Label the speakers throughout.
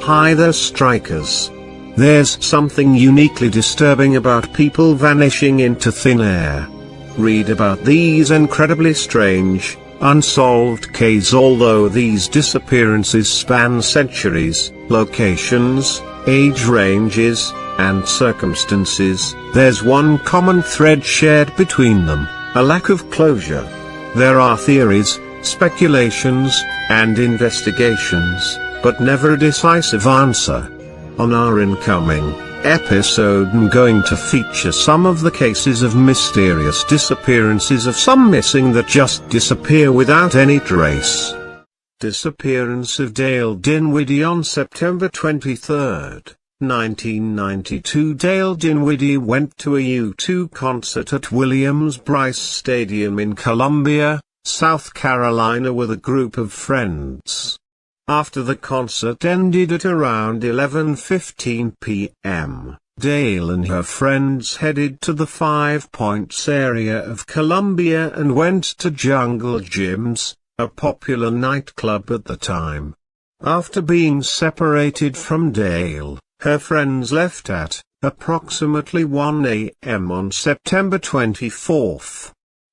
Speaker 1: Hi there, strikers. There's something uniquely disturbing about people vanishing into thin air. Read about these incredibly strange, unsolved cases. Although these disappearances span centuries, locations, age ranges, and circumstances, there's one common thread shared between them: a lack of closure. There are theories, speculations, and investigations, but never a decisive answer. On our incoming episode, I'm going to feature some of the cases of mysterious disappearances, of some missing that just disappear without any trace. Disappearance of Dale Dinwiddie. On September 23, 1992, Dale Dinwiddie went to a U2 concert at Williams-Brice Stadium in Columbia, South Carolina, with a group of friends. After the concert ended at around 11:15 p.m., Dale and her friends headed to the Five Points area of Columbia and went to Jungle Jim's, a popular nightclub at the time. After being separated from Dale, her friends left at approximately 1 a.m. on September 24.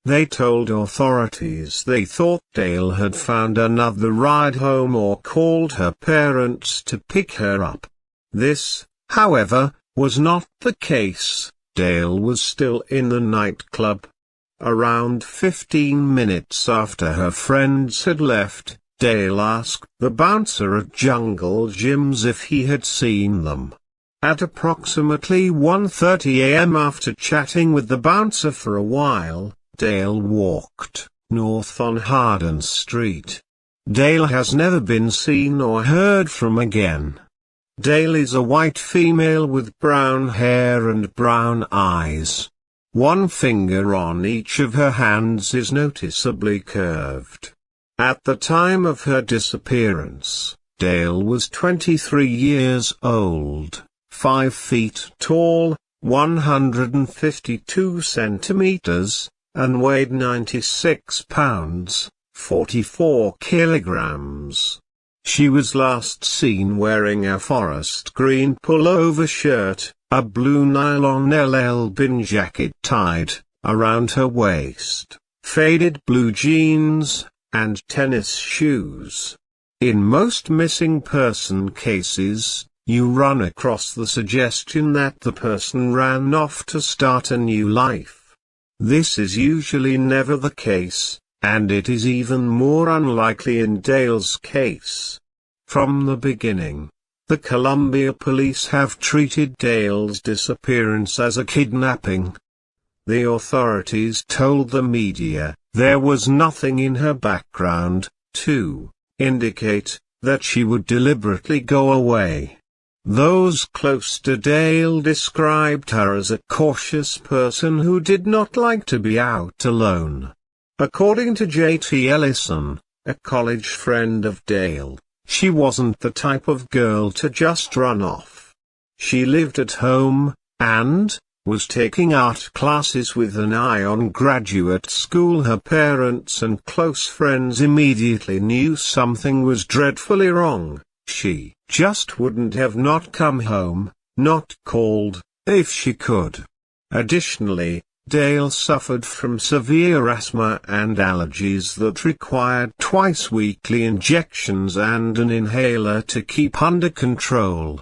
Speaker 1: They told authorities they thought Dale had found another ride home or called her parents to pick her up. This, however, was not the case. Dale was still in the nightclub. Around 15 minutes after her friends had left, Dale asked the bouncer at Jungle Jim's if he had seen them. At approximately 1:30 a.m., after chatting with the bouncer for a while, Dale walked north on Hardin Street. Dale has never been seen or heard from again. Dale is a white female with brown hair and brown eyes. One finger on each of her hands is noticeably curved. At the time of her disappearance, Dale was 23 years old, 5 feet tall, 152 centimeters, and weighed 96 pounds, 44 kilograms. She was last seen wearing a forest green pullover shirt, a blue nylon LL Bean jacket tied around her waist, faded blue jeans, and tennis shoes. In most missing person cases, you run across the suggestion that the person ran off to start a new life. This is usually never the case, and it is even more unlikely in Dale's case. From the beginning, the Columbia police have treated Dale's disappearance as a kidnapping. The authorities told the media there was nothing in her background to indicate that she would deliberately go away. Those close to Dale described her as a cautious person who did not like to be out alone. According to J.T. Ellison, a college friend of Dale, she wasn't the type of girl to just run off. She lived at home, and was taking art classes with an eye on graduate school. Her parents and close friends immediately knew something was dreadfully wrong. She just wouldn't have not come home, not called, if she could. Additionally, Dale suffered from severe asthma and allergies that required twice-weekly injections and an inhaler to keep under control.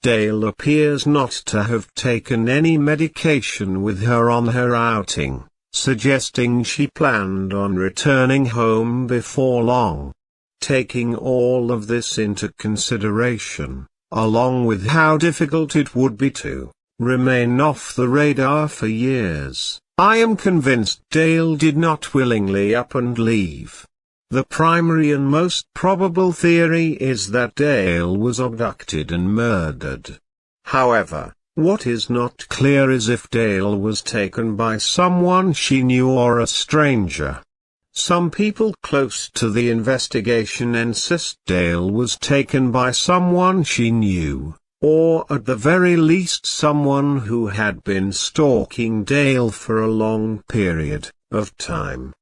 Speaker 1: Dale appears not to have taken any medication with her on her outing, suggesting she planned on returning home before long. Taking all of this into consideration, along with how difficult it would be to remain off the radar for years, I am convinced Dale did not willingly up and leave. The primary and most probable theory is that Dale was abducted and murdered. However, what is not clear is if Dale was taken by someone she knew or a stranger. Some people close to the investigation insist Dale was taken by someone she knew, or at the very least someone who had been stalking Dale for a long period of time.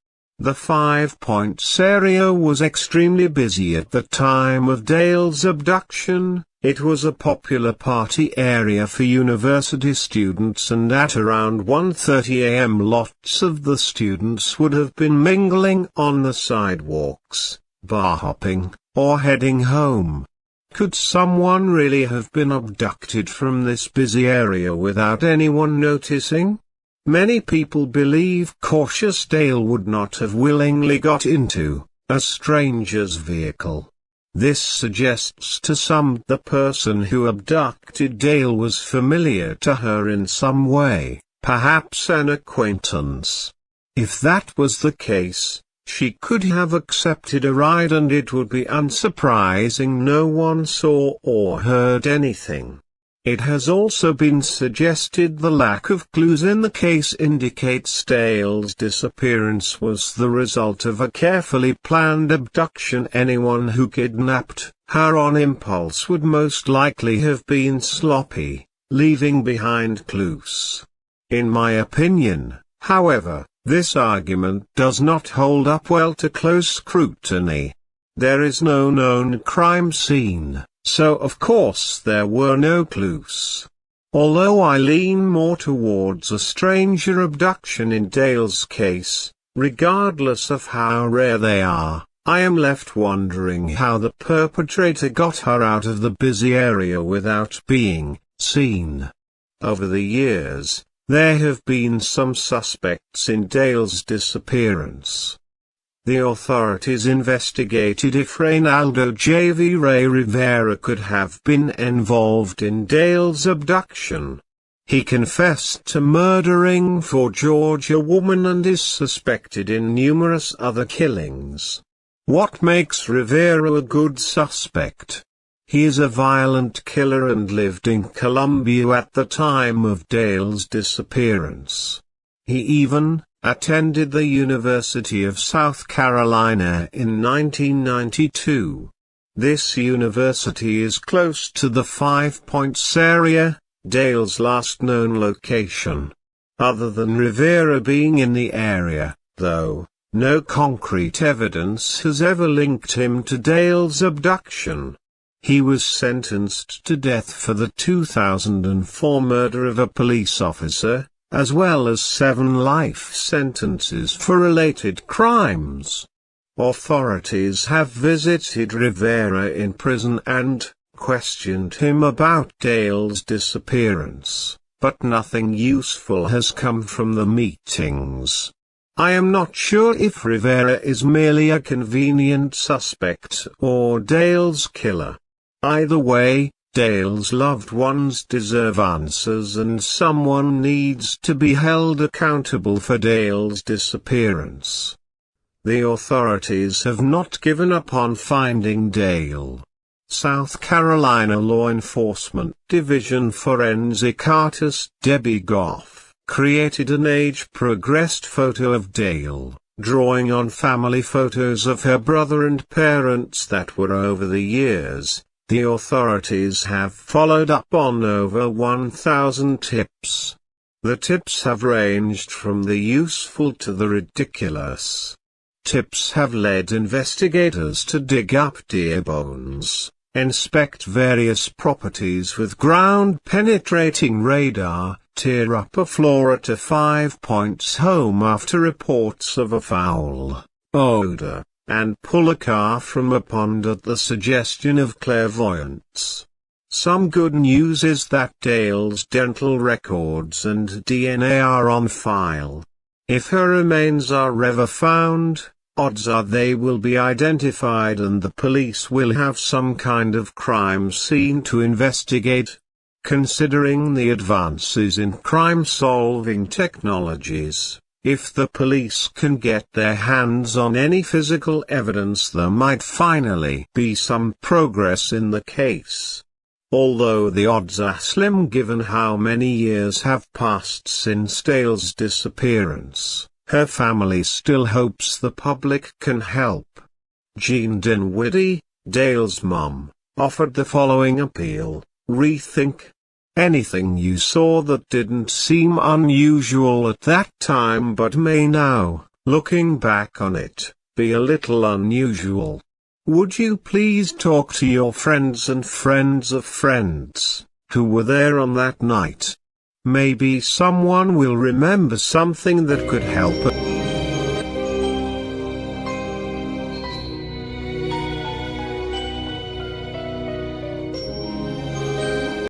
Speaker 1: The 5 Points area was extremely busy at the time of Dale's abduction. It was a popular party area for university students, and at around 1:30 a.m. lots of the students would have been mingling on the sidewalks, bar hopping, or heading home. Could someone really have been abducted from this busy area without anyone noticing? Many people believe cautious Dale would not have willingly got into a stranger's vehicle. This suggests to some the person who abducted Dale was familiar to her in some way, perhaps an acquaintance. If that was the case, she could have accepted a ride, and it would be unsurprising no one saw or heard anything. It has also been suggested the lack of clues in the case indicates Dale's disappearance was the result of a carefully planned abduction. Anyone who kidnapped her on impulse would most likely have been sloppy, leaving behind clues. In my opinion, however, this argument does not hold up well to close scrutiny. There is no known crime scene, so of course there were no clues. Although I lean more towards a stranger abduction in Dale's case, regardless of how rare they are, I am left wondering how the perpetrator got her out of the busy area without being seen. Over the years, there have been some suspects in Dale's disappearance. The authorities investigated if Reynaldo J.V. Ray Rivera could have been involved in Dale's abduction. He confessed to murdering 4 Georgia women and is suspected in numerous other killings. What makes Rivera a good suspect? He is a violent killer and lived in Colombia at the time of Dale's disappearance. He even attended the University of South Carolina in 1992. This university is close to the 5 Points area, Dale's last known location. Other than Rivera being in the area, though, no concrete evidence has ever linked him to Dale's abduction. He was sentenced to death for the 2004 murder of a police officer, as well as 7 life sentences for related crimes. Authorities have visited Rivera in prison and questioned him about Dale's disappearance, but nothing useful has come from the meetings. I am not sure if Rivera is merely a convenient suspect or Dale's killer. Either way, Dale's loved ones deserve answers, and someone needs to be held accountable for Dale's disappearance. The authorities have not given up on finding Dale. South Carolina Law Enforcement Division forensic artist Debbie Goff created an age-progressed photo of Dale, drawing on family photos of her brother and parents that were over the years. The authorities have followed up on over 1,000 tips. The tips have ranged from the useful to the ridiculous. Tips have led investigators to dig up deer bones, inspect various properties with ground-penetrating radar, tear up a floor at a 5 Points home after reports of a foul odor, and pull a car from a pond at the suggestion of clairvoyants. Some good news is that Dale's dental records and DNA are on file. If her remains are ever found, odds are they will be identified and the police will have some kind of crime scene to investigate. Considering the advances in crime-solving technologies, if the police can get their hands on any physical evidence, there might finally be some progress in the case. Although the odds are slim given how many years have passed since Dale's disappearance, her family still hopes the public can help. Jean Dinwiddie, Dale's mom, offered the following appeal: rethink anything you saw that didn't seem unusual at that time but may now. Looking back on it, be a little unusual. Would you please talk to your friends and friends of friends, who were there on that night? Maybe someone will remember something that could help.